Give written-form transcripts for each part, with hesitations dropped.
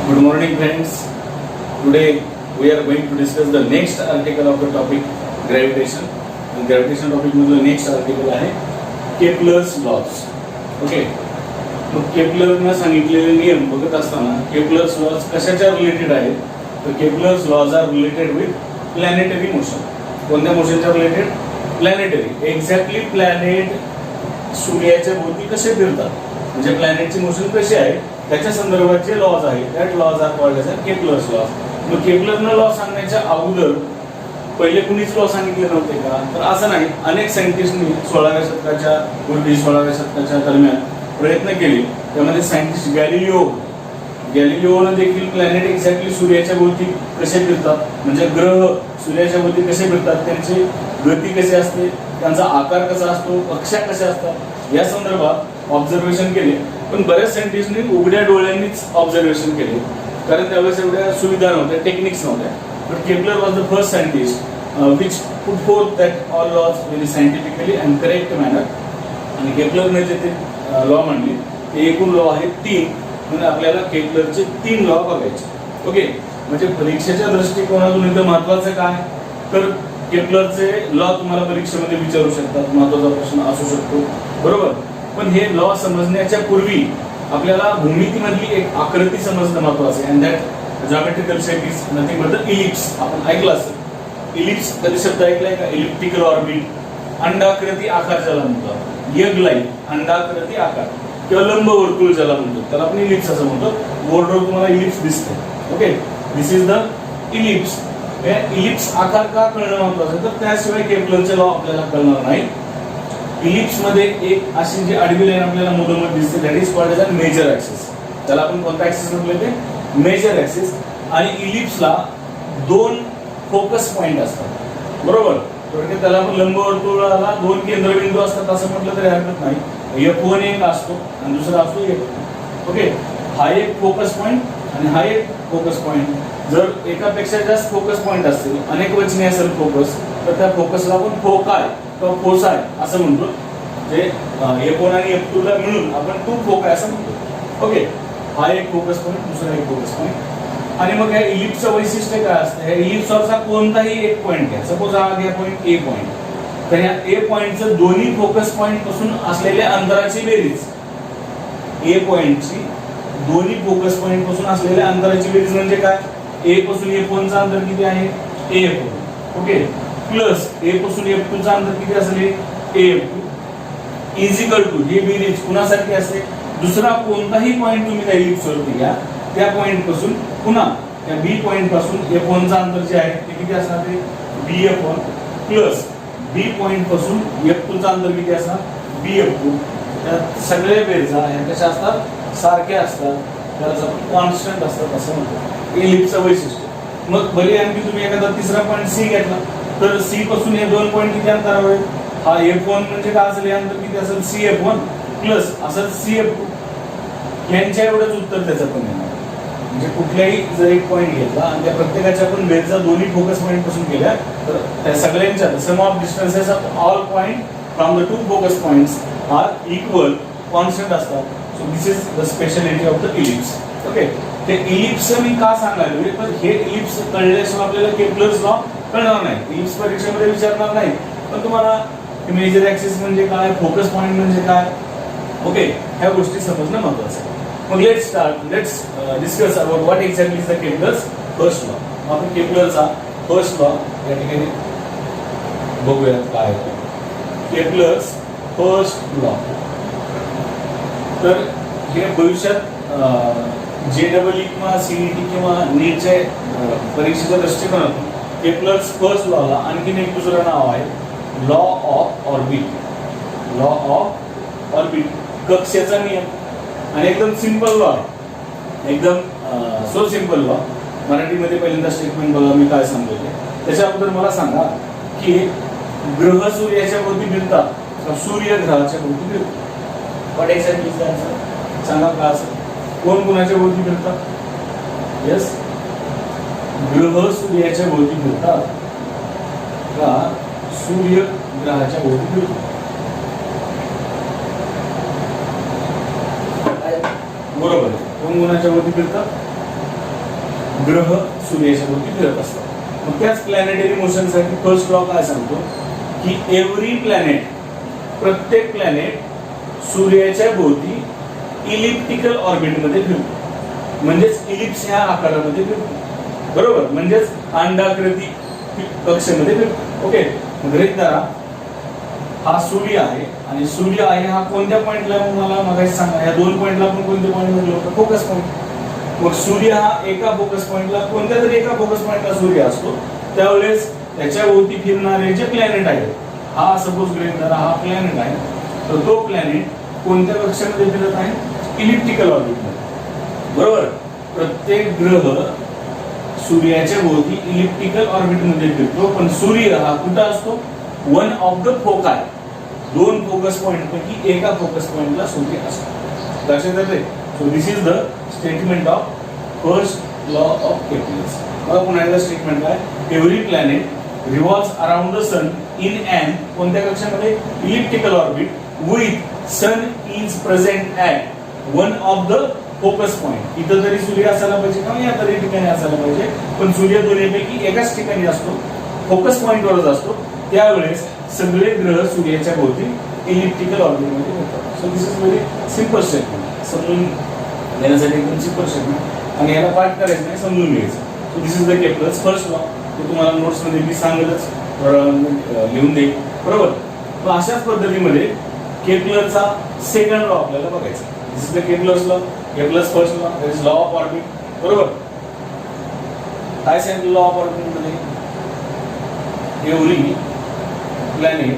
Good morning, friends. Today we are going to discuss the next article of the topic gravitation. And gravitation topic मधलं next article आहे Kepler's laws. Okay. मग केपलरनं सांगितलेले नियम बघत असताना Kepler's laws कशाच्या related आहेत? तर Kepler's laws are related with planetary motion. कोणत्या मोशनच्या रिलेटेड? प्लॅनेटरी. एक्झॅक्टली प्लॅनेट सूर्याच्या भोवती कसे फिरतात म्हणजे प्लॅनेटची मोशन कशी आहे त्याच्या संदर्भात जे लॉज आहेत that laws are called as Kepler's laws. मग केपलरनं लॉ सांगण्याच्या अगोदर पहिले कुणीच लॉ सांगितले नव्हते का? तर असं नाही. अनेक सायंटिस्टनी 16व्या शतकाच्या पूर्वी 16व्या शतकाच्या दरम्यान प्रयत्न केले. त्यामध्ये सायंटिस्ट गॅलिलिओनं देखील प्लॅनेट एक्झॅक्टली सूर्याच्या भोवती कसे फिरतात म्हणजे ग्रह सूर्याच्या भोवती कसे फिरतात, त्यांची गती कशी असते, त्यांचा आकार कसा असतो, कक्षा कशा असतात या संदर्भात ऑब्झर्वेशन केले. पण बऱ्याच सायंटिस्टनी उघड्या डोळ्यांनीच ऑब्झर्वेशन केले कारण त्यावेळेस एवढ्या सुविधा नव्हत्या, टेक्निक्स नव्हत्या. But Kepler was the first scientist which put forth that all laws very scientifically and correct manner. आणि केपलरने जे ते लॉ मांडले ते एकूण लॉ आहेत 3. म्हणजे आपल्याला केपलरचे 3 लॉ बघायचे. ओके. म्हणजे परीक्षेच्या दृष्टिकोनातून इथं महत्वाचं काय तर केपलरचे लॉ तुम्हाला परीक्षेमध्ये विचारू शकतात, महत्वाचा प्रश्न असू शकतो, बरोबर. पण हे लॉ समजण्याच्या पूर्वी आपल्याला भूमितीमधली एक आकृती समजणं महत्वाचं आहे. And that geometrical shape is nothing but the ellipse. आपण ऐकलं असेल इलिप्स, कधी शब्द ऐकलाय का? इलिप्टिकल ऑर्बिट, अंडाकृती आकार ज्याला म्हणतो, यग लाईन अंडाकृती आकार किंवा लंब वर्तुळ ज्याला म्हणतो त्याला आपण इलिप्स असं म्हणतो. बोर्डवर तुम्हाला इलिप्स दिसते. Okay. This is the ellipse. Ellipse आकार का कळणं महत्वाचं आहे तर त्याशिवाय केपलरचे लॉ आपल्याला कळणार नाही. इलिप्स मध्ये एक अशी जी आडवी लाईन आपल्याला मधोमध दिसते that is called as major axis. त्याला आपण कोणता ऍक्सिस म्हटलं ते मेजर ऍक्सिस. आणि इलिप्सला 2 फोकस पॉइंट असतात, बरोबर. थोडक्यात त्याला आपण लंबवर्तुळाला 2 केंद्रबिंदू असतात असं म्हटलं तरी हरकत नाही. F1 एक असतो आणि दुसरा असतो F2. ओके. हा एक फोकस पॉइंट आणि हा एक फोकस पॉइंट. जर एकापेक्षा जास्त फोकस पॉइंट असतील, अनेक वचनी असेल फोकस, तर त्या फोकसला आपण फोकाय किंवा फोसाय असं म्हणतो. जे F1 आणि F2 ला मिळून आपण 2 फोकाय असं म्हणतो. ओके. हा एक फोकस पॉइंट, दुसरा एक फोकस पॉइंट. आणि मग या इलिप्सचं वैशिष्ट्य काय असतं? या इलिप्सवरचा कोणताही एक पॉइंट घ्या. सपोज हा घ्या पॉइंट A पॉइंट. तर या A पॉइंटचं दोन्ही फोकस पॉइंट पासून असलेल्या अंतराची बेरीज, A पॉइंटची दोन्ही फोकस पॉइंट पासून असलेल्या अंतराची बेरीज म्हणजे काय? A पासून F1 चं अंतर किती आहे? AF1. ओके. प्लस A पासून F2 चं अंतर किती असेल? AF2 इज इक्वल टू ही बेरीज कुणासारखी असते? दुसरा कोणताही पॉइंट तुम्ही त्या इलिप्स वरती घ्या, त्या पॉइंट पासून पुन्हा त्या B पॉइंट पासून F1 चं अंतर जे आहे ते किती असणार? ते BF1 प्लस B पॉइंट पासून F2 चं अंतर किती असणार? BF2. त्या सगळ्या बेरजा ह्या कशा असतात? सारख्या असतात, त्याला आपण कॉन्स्टंट असतात असं म्हणतो. इलिप्सचं वैशिष्ट्य. मग भले आणखी तुम्ही एखादा तिसरा पॉइंट C घेतला तर C पासून हे 2 पॉइंट किती अंतरावर आहेत? हा F1 म्हणजे काय असेल? हे अंतर किती असेल? CF1 प्लस असं CF2. यांच्या एवढंच उत्तर त्याचं पण येणार. म्हणजे कुठल्याही जर एक पॉइंट घेतला आणि त्या प्रत्येकाच्या आपण बेरजा दोन्ही फोकस पॉइंट पासून केल्या तर त्या सगळ्यांच्या sum of distances of all point from the 2 focus points are equal, constant असतात. So this is the speciality of the ellipse. Okay. ते इलिप्स मी का सांगायला तर हे इलिप्स कळल्याशिवाय आपल्याला केपलर्स लॉ कळणार नाही. इलिप्स परीक्षेमध्ये विचारणार नाही. पण तुम्हाला मेजर ऍक्सिस म्हणजे काय, फोकस पॉइंट म्हणजे काय, ओके, ह्या गोष्टी समजणं महत्त्वाचं आहे. मग let's discuss about what exactly is the Kepler's first law. आपण केपलरचा फर्स्ट लॉ या ठिकाणी बघूया काय आहे. Kepler's first law. तर हे भविष्यात JEE किंवा CET किंवा नीटच्या परीक्षेच्या दृष्टिकोनातून केपलर्स फर्स्ट लॉला आणखीन एक दुसरं नाव आहे law of orbit. Law of orbit, कक्षेचा नियम. आणि एकदम सिंपल लॉ आहे, एकदम सो सिंपल लॉ. मराठीमध्ये पहिल्यांदा स्टेटमेंट बघा मी काय सांगतोय. त्याच्या अगोदर मला सांगा की ग्रह सूर्याच्या भोवती फिरतात, सूर्य ग्रहाच्या भोवती फिरतो. What exactly is the answer? सांगा का असं? कोण कोणाच्या भोवती फिरतात? यस, ग्रह सूर्याच्या भोवती फिरतात का सूर्य ग्रहाच्या भोवती फिरतो? बरोबर आहे. कोण कोणाच्या भोवती फिरतात? ग्रह सूर्याच्या भोवती फिरत असतात. मग त्याच प्लॅनेटरी मोशनसाठी फर्स्ट लॉ काय सांगतो की एव्हरी प्लॅनेट, प्रत्येक प्लॅनेट सूर्याच्या भोवती इलिप्टिकल ऑर्बिटमध्ये फिरतो. म्हणजेच इलिप्स ह्या आकारामध्ये फिरतो. बरोबर, म्हणजेच अंडाकृती कक्षेमध्ये फिरतो. ओके, गृहीत धरा हा सूर्य आहे आणि सूर्य आहे हा कोणत्या पॉइंटला मला मगाशी सांगा, या दोन पॉइंटला आपण कोणते पॉइंट म्हटलं होतं? Focus point. मग सूर्य हा एका फोकस पॉइंटला, कोणत्या तरी एका फोकस पॉइंटला सूर्य असतो, त्यावेळेस त्याच्या भोवती फिरणारे जे प्लॅनेट आहेत, हा सपोज गृहीत धरा हा प्लॅनेट आहे, तर तो प्लॅनेट कोणत्या कक्षेमध्ये फिरत आहे? इलिप्टिकल ऑर्बिटमध्ये. बरोबर, प्रत्येक ग्रह सूर्याच्या भोवती इलिप्टिकल ऑर्बिटमध्ये फिरतो, पण सूर्य हा कुठं असतो? वन ऑफ द फोकाय, दोन फोकस पॉइंट पैकी एका फोकस पॉइंटला सूर्य असतो. लक्षात येते? So this is the statement of first law of Kepler's. बघा पुन्हा एकदा स्टेटमेंट काय? Every planet revolves around the sun in an, कोणत्या कक्षामध्ये? Elliptical orbit with sun is present at one of the focus point. इथं तरी सूर्य असायला पाहिजे का या तरी ठिकाणी असायला पाहिजे, पण सूर्य दोन्हीपैकी एकाच ठिकाणी असतो, फोकस पॉइंटवरच असतो. त्यावेळेस सगळे ग्रह सूर्याच्या भोवती इलिप्टिकल ऑर्बिटमध्ये होतात. So this is very simple statement, समजून घेण्यासाठी एकदम सिंपल स्टेटमेंट, आणि याला पाठ करायचं नाही, समजून घ्यायचं. So this is the Kepler's first law. तो तुम्हाला नोट्समध्ये मी सांगतच लिहून देईल. बरोबर, मग अशाच पद्धतीमध्ये केप्लरचा सेकंड लॉ आपल्याला बघायचा. This is the Kepler's law. Kepler's first law, that is law of orbit. बरोबर, काय सांगितलं लॉ ऑफ ऑर्बिट मध्ये? एव्हरी प्लॅनेट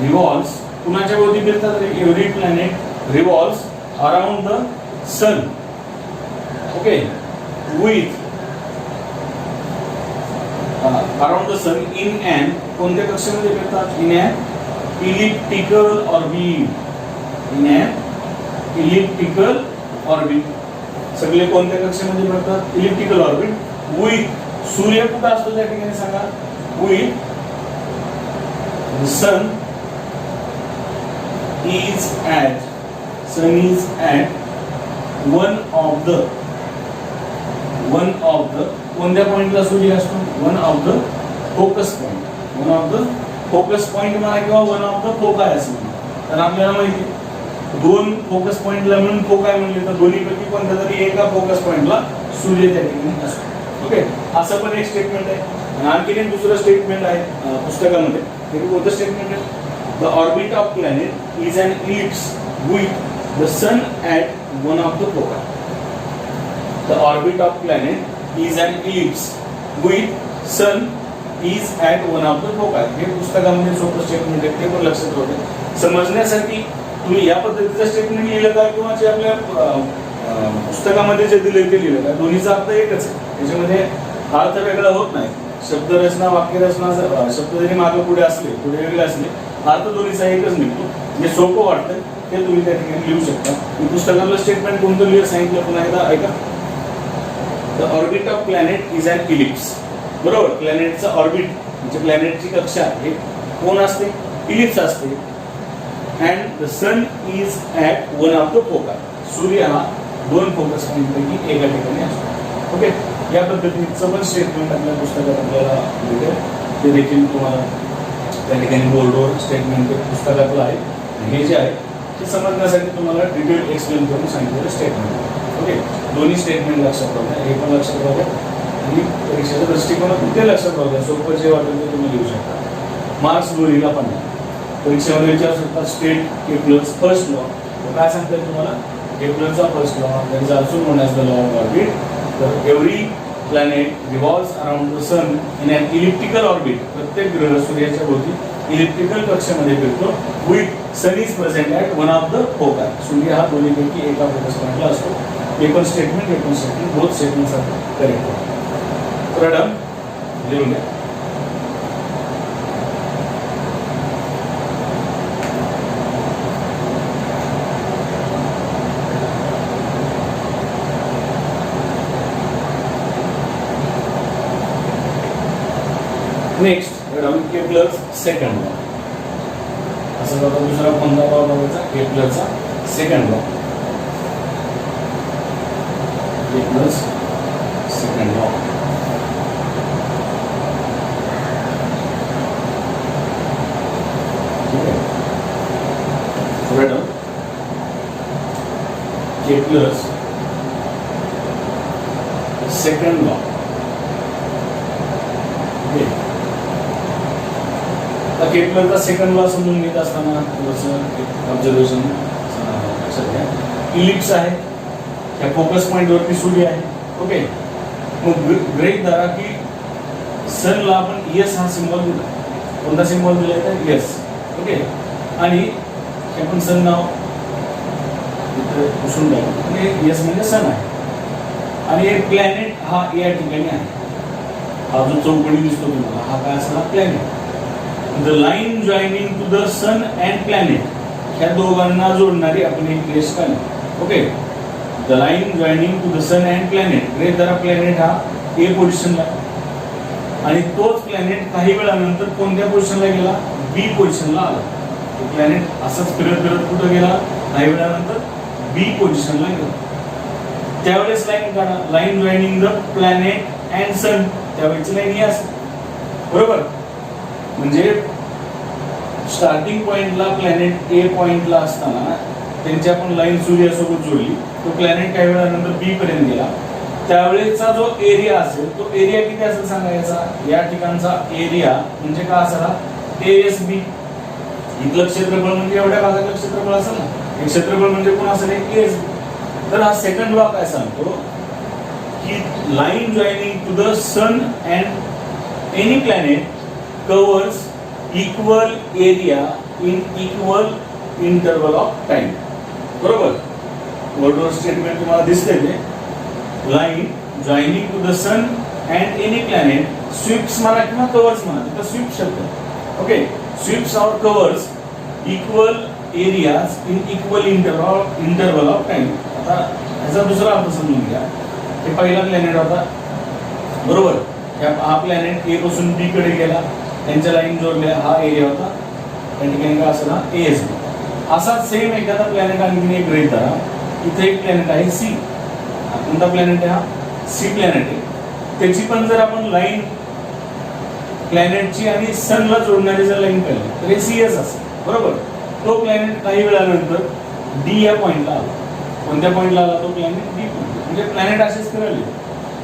रिव्हॉल्व्स कुणाच्या भोवती फिरतात रे? Every planet revolves around the sun. Okay, with around the sun in an, कोणत्या कक्षेमध्ये फिरतात? In an elliptical orbit. In an elliptical orbit. सगळे कोणत्या कक्षेमध्ये फिरतात? इलिप्टिकल ऑर्बिट विथ, सूर्य कुठं असतो त्या ठिकाणी सांगा? With sun is at one of the कोणत्या पॉइंटला सूर्य असतो? One of the focus point. One of the focus point म्हणा किंवा वन ऑफ द फोकाय असं म्हणा. तर आपल्याला माहिती दोन फोकस पॉइंटला मिळून फोकाय म्हणले तर दोन्हीपैकी कोणत्या तरी एका फोकस पॉइंटला सूर्य त्या ठिकाणी असतो. ओके, असं पण एक स्टेटमेंट आहे. आणखीन एक दुसरं स्टेटमेंट आहे पुस्तकामध्ये. ते कोणतं स्टेटमेंट आहे? The orbit of planet is an ellipse with the sun at one of the foci. The orbit of planet is an ellipse with sun is at one of the foci. हे पुस्तकामध्ये सोपं statement आहे, ते पण लक्षात राहू दे. समजण्यासाठी तुम्ही या पद्धतीचं स्टेटमेंट लिहिलं का किंवा जे आपल्या पुस्तकामध्ये जे दिले ते लिहिलं का, दोन्हीचा अर्थ एकच आहे. त्याच्यामध्ये अर्थ वेगळा होत नाही. शब्दरचना, वाक्यरचना, शब्द जरी मागे पुढे असले, पुढे वेगळे असले, अर्थ दोन्हीचा एकच निघतो. जे सोपं वाटतं ते तुम्ही त्या ठिकाणी लिहू शकता. मी पुस्तकातलं स्टेटमेंट कोणतं लिहिलं सांगितलं पुन्हा एकदा ऐका. The orbit of planet is an ellipse. बरोबर, प्लॅनेटचं ऑर्बिट म्हणजे प्लॅनेटची कक्षा हे कोण असते? इलिप्स असते. And the sun is at one of the foci. सूर्य हा दोन फोकस पॉइंटपैकी एका ठिकाणी असतो. ओके, या पद्धतीचं पण स्टेटमेंट आपल्या पुस्तकात आपल्याला मिळते. ते देखील तुम्हाला त्या ठिकाणी बोर्डवर स्टेटमेंट पुस्तकातलं आहे. हे जे आहे ते समजण्यासाठी तुम्हाला डिटेल एक्सप्लेन करून सांगितलेलं स्टेटमेंट. ओके, दोन्ही स्टेटमेंट लक्षात राहू द्या, हे पण लक्षात राहू द्या आणि परीक्षेच्या दृष्टिकोनातून ते लक्षात राहू द्या. सोपं जे वाटेल ते तुम्ही लिहू शकता. मार्क्स दोन्हीला पण परीक्षेमध्ये विचारू शकता. स्टेट केप्लर्स फर्स्ट लॉ, काय सांगताय तुम्हाला? केप्लरचा first law that is also known as the law of orbit. तर every planet revolves around the sun in an elliptical orbit. प्रत्येक ग्रह सूर्याच्या भोवती इलिप्टिकल कक्षेमध्ये फिरतो with sun is present at one of the foci. सूर्य हा दोन्हीपैकी एका फोकस पॉइंटला असतो. हे पण स्टेटमेंट बोथ स्टेटमेंट्स आहेत करेक्ट. प्रथम लिहून घ्या. Next Kepler's second law. असं बघा, दुसरा कोणता लॉ बघायचा? केप्लरचा second law, plus second law. Kepler's second law. Okay. आता केपलरचा सेकंड लॉ समजून घेत असताना थोडंसं ऑब्झर्वेशन लक्षात घ्या. इलिप्स आहे, त्या फोकस पॉइंट वरती सूर्य आहे. ओके, मग गृहीत धरा की सनला आपण यस हा सिंबल दिला. कोणता सिंबल दिलाय तर यस. ओके, आणि आपण सन नाव पुसून टाकू. यस म्हणजे सन आहे, आणि एक प्लॅनेट हा या ठिकाणी आहे. हा जो चौकडी दिसतो तुम्हाला, हा काय असला planet. The line joining to the sun and planet, ह्या दोघांना जोडणारी आपण एक रेष काढली. Okay, the line joining to the sun and planet. Great जरा प्लॅनेट हा ए पोझिशनला, आणि तोच प्लॅनेट काही वेळानंतर कोणत्या पोझिशनला गेला, बी पोझिशनला आला. तो प्लॅनेट असंच फिरत फिरत कुठं गेला, काही वेळानंतर बी पोझिशनला गेला. त्यावेळेस लाईन काढा, line joining the planet and sun. त्यावेळेची लाईन ही असते, बरोबर. म्हणजे स्टार्टिंग पॉइंटला प्लॅनेट ए पॉइंटला असताना त्यांची आपण लाईन सूर्यासोबत जोडली. तो प्लॅनेट काही वेळानंतर बी पर्यंत गेला. त्यावेळेचा जो एरिया असेल, तो एरिया किती असेल सांगायचा. या ठिकाणचा एरिया म्हणजे काय असला, ASB. इथलं क्षेत्रफळ म्हणजे एवढ्या भागातलं क्षेत्रफळ असेल ना. एक क्षेत्रफळ म्हणजे कोण असेल, एक ASB. तर हा सेकंड लॉ काय सांगतो की line joining to the sun and any planet covers equal area in equal interval of time. बरोबर. वर्डवर स्टेटमेंट तुम्हाला दिसते ते. Line joining to the sun and any planet sweeps म्हणा किंवा कव्हर्स म्हणा, तिथं स्वीप शब्द. ओके, स्वीप्स और covers equal areas in equal interval of time. आता याचा दुसरा अर्थ समजून घ्या. हे पहिला प्लॅनेट होता, बरोबर. हा प्लॅनेट ए पासून बी कडे गेला, त्यांच्या लाईन जोडल्या, हा एरिया होता. त्या ठिकाणी काय असला, ASB. असाच सेम एखादा प्लॅनेट आणखी एक गृहीत धरा. इथे एक प्लॅनेट आहे सी. कोणता प्लॅनेट आहे, हा सी प्लॅनेट आहे. त्याची पण जर आपण लाईन प्लॅनेटची आणि सनला जोडणारी जर लाईन काढली तर हे CS असेल, बरोबर. तो प्लॅनेट काही वेळानंतर डी या पॉइंटला आला. कोणत्या पॉइंटला आला तो प्लॅनेट, डी पॉइंट. म्हणजे प्लॅनेट असेच फिरले.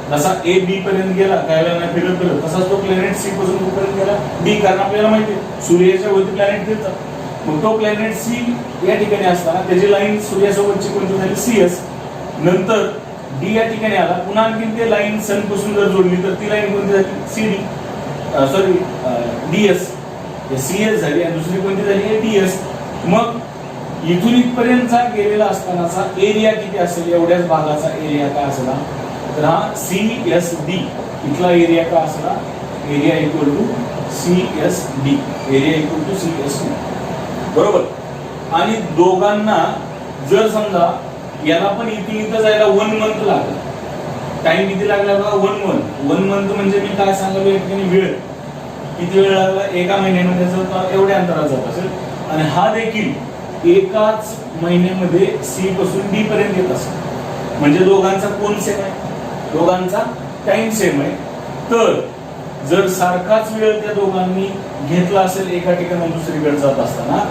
जसा ए बी पर्यंत गेला काही वेळा फिरत फिरत, तसाच तो प्लॅनेट सी पासून कुठपर्यंत गेला, डी. कारण आपल्याला माहिती आहे सूर्याच्या भोवती प्लॅनेट फिरतात. मग तो प्लॅनेट सी या ठिकाणी असताना त्याची लाईन सूर्यासोबतची कोणती झाली, CS. नंतर डी या ठिकाणी आला, पुन्हा आणखी ते लाईन सन पासून जर जोडली तर ती लाईन कोणती झाली, CD. Sorry, DS. CS झाली, आणि दुसरी कोणती झाली, DS. मग इथून इथपर्यंतचा गेलेला असतानाचा एरिया किती असेल, एवढ्याच भागाचा एरिया काय असेल, तर हा CSD. इथला एरिया काय असला, area equal to CSD. Area equal to CSD, बरोबर. आणि दोघांना जर समजा याला पण इथं जायला 1 मंथ लागला. टाइम किती लागला बघा, 1 मंथ. 1 मंथ म्हणजे मी काय सांगालो या ठिकाणी वेळ किती वेळ लागला, एका महिन्यामध्ये जर एवढ्या अंतरात जात असेल. आणि हा देखील एकाच महिन्यामध्ये C पासून D पर्यंत येत असेल. म्हणजे दोघांचा कोण सेम आहे, दोघांचा टाइम सेम आहे. तर जर सारखाच वेळ त्या दोघांनी घेतला असेल एका ठिकाणी दुसरीकडे जात असताना,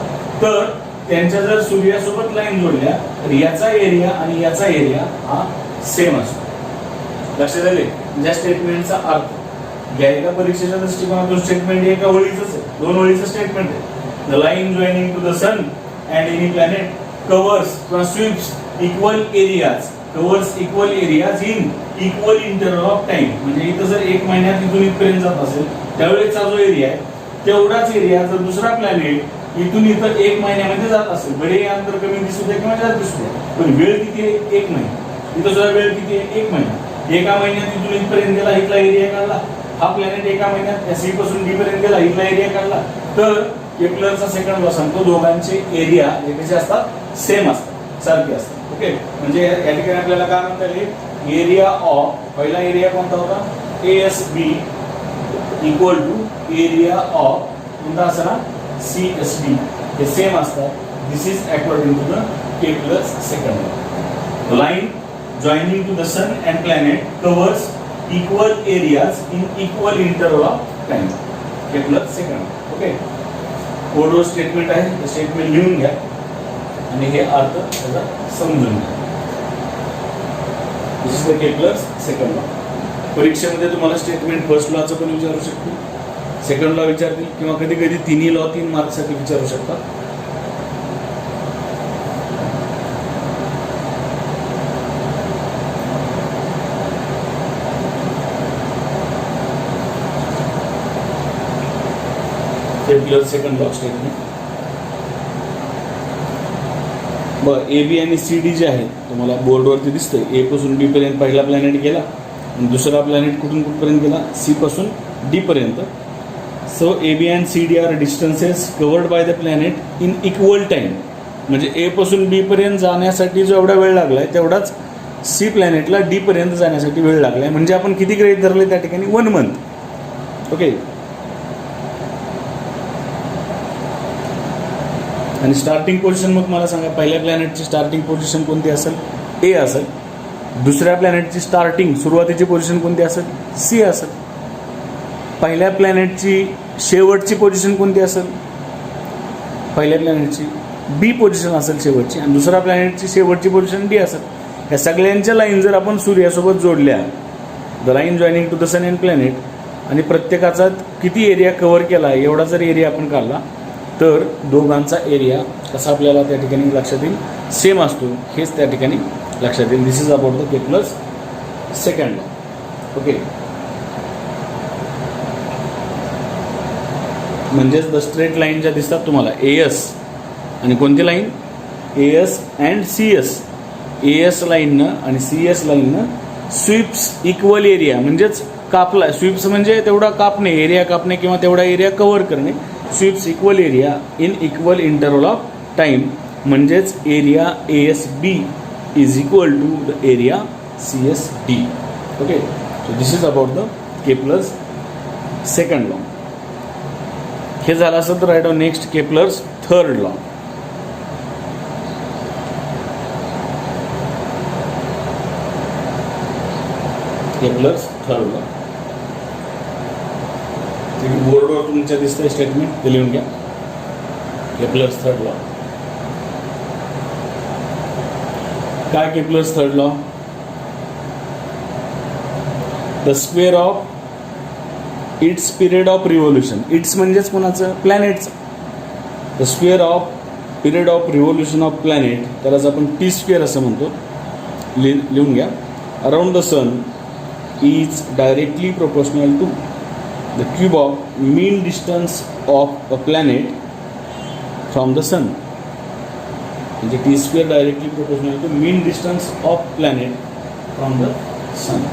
तर त्यांच्या जर सूर्यासोबत लाईन जोडल्या तर याचा एरिया आणि याचा एरिया हा सेम असतो. लक्षात आले. ज्या स्टेटमेंटचा अर्थ घ्यायला परीक्षेच्या दृष्टिकोनातून स्टेटमेंट एका ओळीच आहे, 2 ओळीचं स्टेटमेंट आहे. The line joining to the sun and any planet covers किंवा sweeps equal areas, covers equal areas in equal interval of time. म्हणजे इथं जर 1 महिन्यात इथून इथपर्यंत जात असेल त्यावेळेचा जो एरिया आहे तेवढाच एरिया जर दुसरा प्लॅनेट इथून इथं 1 महिन्यामध्ये जात असेल, बरे अंतर कमी दिसू द्या किंवा जास्त दिसू द्या, पण वेळ किती आहे, 1 महिना. इथं सुद्धा वेळ किती आहे, 1 महिना. एका महिन्यात इथून इथपर्यंत गेला, इथला एरिया काढला. हा प्लॅनेट एका महिन्यात C पासून D पर्यंत गेला, इथला एरिया काढला. तर केपलरचा सेकंड लॉ सांगतो दोघांचे एरिया हे कसे असतात, सेम असतात, सारखे असतात. ओके, म्हणजे या ठिकाणी आपल्याला काय म्हणता येईल, एरिया ऑफ, पहिला एरिया कोणता होता, ASB equal to area of कोणता असला, CSD. हे सेम असतात. This is according to the K plus second law. Line joining to the sun and planet covers equal areas in equal interval of time. K plus second law. Okay, कोडवर statement आहे, statement लिहून घ्या आणि हे अर्थ त्याचा समजून घ्या. This is the Kepler's second law. परीक्षेमध्ये तुम्हाला स्टेटमेंट फर्स्ट लॉचं पण विचारू शकतो, सेकंड लॉ विचारतील किंवा कधी कधी तिन्ही लॉ 3 मार्क्ससाठी विचारू शकतात. के प्लस सेकंड लॉ स्टेटमेंट. बरं, ए बी आणि सी डी जे आहेत तुम्हाला बोर्डवरती दिसतंय. ए पासून बी पर्यंत पहिला प्लॅनेट गेला आणि दुसरा प्लॅनेट कुठून कुठपर्यंत गेला, सी पासून डी पर्यंत. So A B and C D are distances covered by the planet in equal time. म्हणजे ए पासून बी पर्यंत जाण्यासाठी जो एवढा वेळ लागलाय तेवढाच सी प्लॅनेटला डी पर्यंत जाण्यासाठी वेळ लागलाय. म्हणजे आपण किती गृहीत धरले त्या ठिकाणी 1 मंथ. ओके, आणि स्टार्टिंग पोझिशन मग मला सांगा, पहिल्या प्लॅनेटची स्टार्टिंग पोझिशन कोणती असेल, ए असेल. दुसऱ्या प्लॅनेटची स्टार्टिंग सुरुवातीची पोझिशन कोणती असेल, सी असेल. पहिल्या प्लॅनेटची शेवटची पोझिशन कोणती असेल, पहिल्या प्लॅनेटची बी पोझिशन असेल शेवटची, आणि दुसऱ्या प्लॅनेटची शेवटची पोझिशन डी असेल. या सगळ्यांच्या लाईन जर आपण सूर्यासोबत जोडल्या, the line joining to the sun and planet, आणि प्रत्येकाचा किती एरिया कव्हर केला एवढा जर एरिया आपण काढला तर दोघांचा एरिया कसा आपल्याला त्या ठिकाणी लक्षात येईल, सेम असतो, हेच त्या ठिकाणी लक्षात येईल. This is about the Kepler's second law. Okay, म्हणजेच द स्ट्रेट लाईन ज्या दिसतात तुम्हाला एएस, आणि कोणती line, AS and CS. AS लाईननं आणि सीएस लाईननं स्वीप्स इक्वल एरिया, म्हणजेच कापला. स्वीप्स म्हणजे तेवढा कापणे, एरिया कापणे किंवा तेवढा एरिया कव्हर करणे. Sweeps equal area in equal interval of time, म्हणजेच area AS B is equal to the area C S D. Okay, so this is about the Kepler's second law. हे झालं असेल तर right on next Kepler's third law. Kepler's third law बोर्डवर तुमच्या दिसतंय statement, ते लिहून घ्या. Kepler's third law. काय Kepler's third law, the square of its period of revolution. Its म्हणजेच कोणाचं, प्लॅनेटचं. The square of period of revolution of planet, त्यालाच आपण टी स्क्वेअर असं म्हणतो. लिहून घ्या. Around the sun is directly proportional to the cube of mean distance of a planet from the sun. म्हणजे t square directly proportional to mean distance of planet from the sun.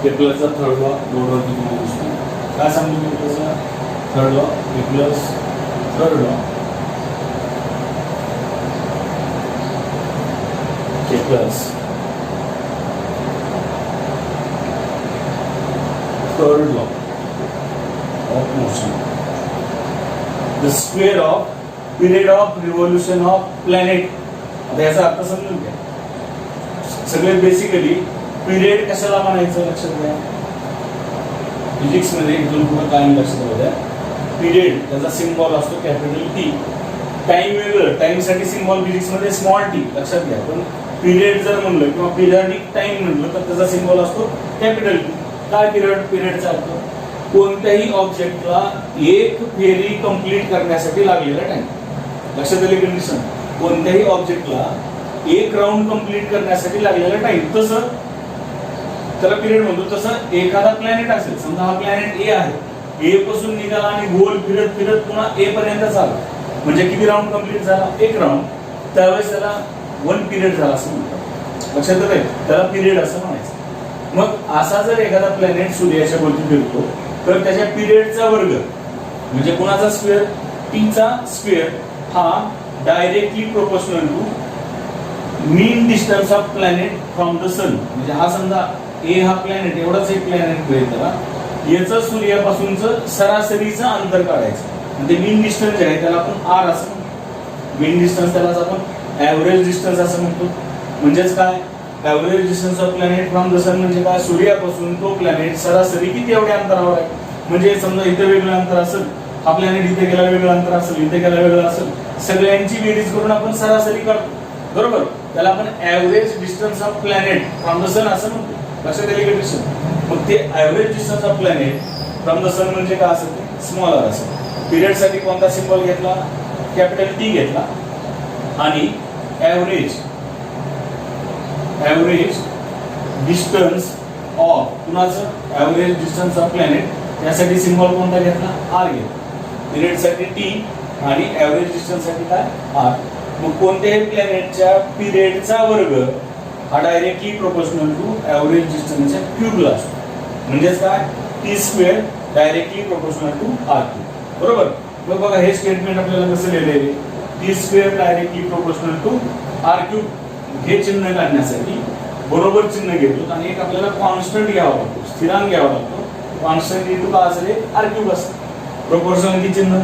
के प्लसचा third law बोर्डवरती तुम्हाला दिसतो. काय सांगतो के प्लसचा third law, Kepler's third law, Kepler's third law of motion. The square of period of revolution of planet. आता याचा अर्थ समजून घ्या. सगळ्यात बेसिकली पिरियड कशाला म्हणायचं लक्षात घ्या. फिजिक्समध्ये इथून पुढे कायम लक्षात द्या. पिरियड त्याचा सिम्बॉल असतो कॅपिटल टी. टाइम वेगळं, टाइमसाठी सिम्बॉल फिजिक्समध्ये स्मॉल टी लक्षात घ्या. पण पिरियड जर म्हणलं किंवा पिरियडिक टाइम म्हणलं तर त्याचा सिम्बॉल असतो कॅपिटल टी. काय पिरियडचा अर्थ, कोणत्याही ऑब्जेक्टला एक फेरी कंप्लीट करण्यासाठी लागलेला टाइम. लक्षात आली कंडिशन, कोणत्याही ऑब्जेक्टला एक राऊंड कंप्लीट करण्यासाठी लागलेला टाइम. तसं त्याला पिरियड म्हणतो. तसं एखादा प्लॅनेट असेल, समजा हा प्लॅनेट ए आहे, ए पासून निघाला आणि गोल फिरत फिरत पुन्हा ए पर्यंत झाला, म्हणजे किती राऊंड कंप्लीट झाला, एक राऊंड. त्यावेळेस त्याला 1 पिरियड झाला असं म्हणतात. लक्षात आहे, त्याला पिरियड असं म्हणायचं. मग असा जर एखादा प्लॅनेट सूर्याच्या भोवती फिरतो तर त्याच्या पिरियडचा वर्ग म्हणजे कुणाचा स्क्वेअर, टीचा स्क्वेअर हा directly proportional to mean distance of planet from the sun. म्हणजे हा समजा ए हा प्लॅनेट एवढाच एक प्लॅनेट आहे त्याला, याचं सूर्यापासूनचं सरासरीचं अंतर काढायचं म्हणजे मीन डिस्टन्स जे आहे त्याला आपण आर असं म्हणतो. मीन डिस्टन्स त्याला आपण ऍव्हरेज डिस्टन्स असं म्हणतो. म्हणजेच काय, average distance of planet from the sun म्हणजे काय, सूर्यापासून तो प्लॅनेट सरासरी किती एवढ्या अंतरावर आहे. म्हणजे समजा इथे वेगळं अंतर असेल, हा प्लॅनेट इथे गेला वेगळं अंतर असेल, इथे गेला वेगळं असेल, सगळ्यांची बेरीज करून आपण सरासरी काढतो. बरोबर, त्याला आपण average distance of planet from the sun असं म्हणतो. लक्षात आली का डिस्टन्स. मग ते average distance of planet from the sun म्हणजे काय असेल, ते स्मॉल आर असेल. पिरियड साठी कोणता सिम्बॉल घेतला, कॅपिटल टी घेतला. आणि ऍव्हरेज डिस्टन्स ऑफ कुणाचं, ऍव्हरेज डिस्टन्स ऑफ प्लॅनेट, त्यासाठी सिम्बॉल कोणता घेतला, आर घेतला. पिरियड साठी टी आणि ऍव्हरेज डिस्टन्स साठी काय, आर. मग कोणत्याही प्लॅनेटच्या पिरियडचा वर्ग हा डायरेक्टली प्रोपोर्शनल टू ऍव्हरेज डिस्टन्सच्या क्यूबला असतो. म्हणजेच काय, T square directly proportional to R cube. बरोबर. मग बघा हे स्टेटमेंट आपल्याला कसं लिहिलेले, T square directly proportional to R cube. हे चिन्ह काढण्यासाठी बरोबर चिन्ह घेतो आणि एक आपल्याला कॉन्स्टंट घ्यावा लागतो, स्थिरांक घ्यावा लागतो. कॉन्स्टंट इंटू काय असेल, आर क्यूब असतं. प्रोपोर्शनलिटी चिन्ह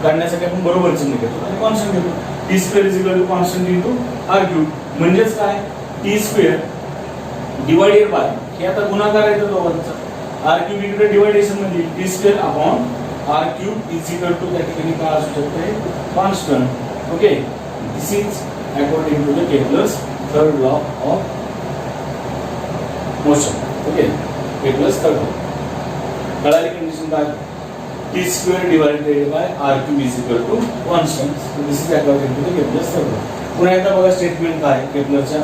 काढण्यासाठी आपण बरोबर चिन्ह घेतो आणि कॉन्स्टंट घेतो. T square is equal to constant into R cube. म्हणजेच काय, टी स्क्वेअर डिवाइडेड बाय, हे आता गुणाकार आहे दोघांचा, आर क्यूब इकडे डिवायडेशन म्हणजे T square upon R cube is equal to त्या ठिकाणी काय असू शकते, constant. Okay, this is according to the Kepler's third law of motion. Okay, Kepler's third law. कळाली कंडिशन काय, T square divided by R cube is equal to constant. This is according to the Kepler's third law. पुन्हा एकदा बघा statement काय केपलरच्या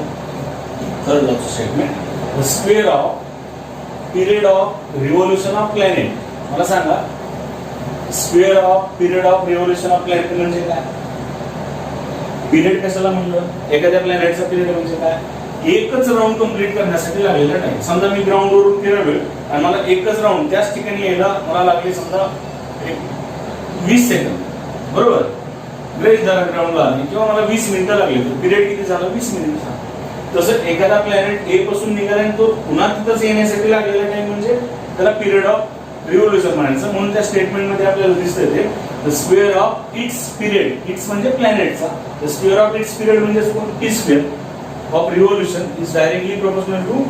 third लॉचं statement, the square of period of revolution of planet. मला सांगा, square of period of revolution of planet म्हणजे काय. पिरियड कशाला म्हणलं, एखाद्या प्लॅनेटचा पिरियड म्हणजे काय, एकच राऊंड कंप्लीट करण्यासाठी लागलेला टाइम. समजा मी ग्राउंड वरून फिरलो आणि मला एकच राऊंड त्याच ठिकाणी यायला मला लागले समजा 20 सेकंद. बरोबर, ग्रेट झाला ग्राउंडला आली किंवा मला 20 मिनिटं लागली, तर पिरियड किती झाला, 20 मिनिट. तसं एखादा प्लॅनेट ए पासून निघाला तो पुन्हा तिथंच येण्यासाठी लागलेला टाइम म्हणजे त्याला पिरियड ऑफ रिव्होल्यूशन म्हणायचं. म्हणून त्या स्टेटमेंट मध्ये आपल्याला दिसतंय ते the square of its period, its म्हणजे प्लॅनेटचा, the square of its period म्हणजे T square of revolution is directly proportional to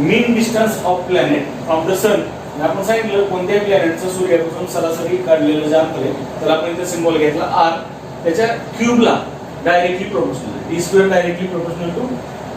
mean distance of planet from the sun. आपण सांगितलं कोणत्याही प्लॅनेटचं सूर्यापासून सरासरी काढलेलं जे अंतर आहे त्याला आपण इथे सिम्बॉल घेतला आर, त्याच्या क्यूबला directly proportional. T square directly proportional to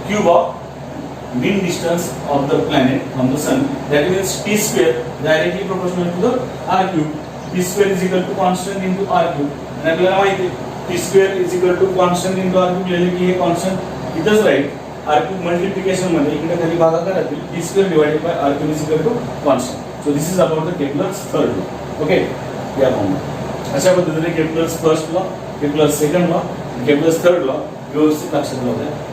cube of mean distance of the planet from the sun. That means t square directly proportional to the r cube. T square is equal to constant into r cube. आणि आपल्याला माहिती आहे t square is equal to constant into r cube लिहिले की हे constant इथंच राहील. r cube multiplication मध्ये इकडे खाली भागाकार राहतील. t square divided by r cube is equal to constant. So this is about the Kepler's third law. Okay, या फॉर्ममध्ये अशा पद्धतीने Kepler's first law, Kepler's second law, Kepler's third law व्यवस्थित लक्षात ठेवायचं.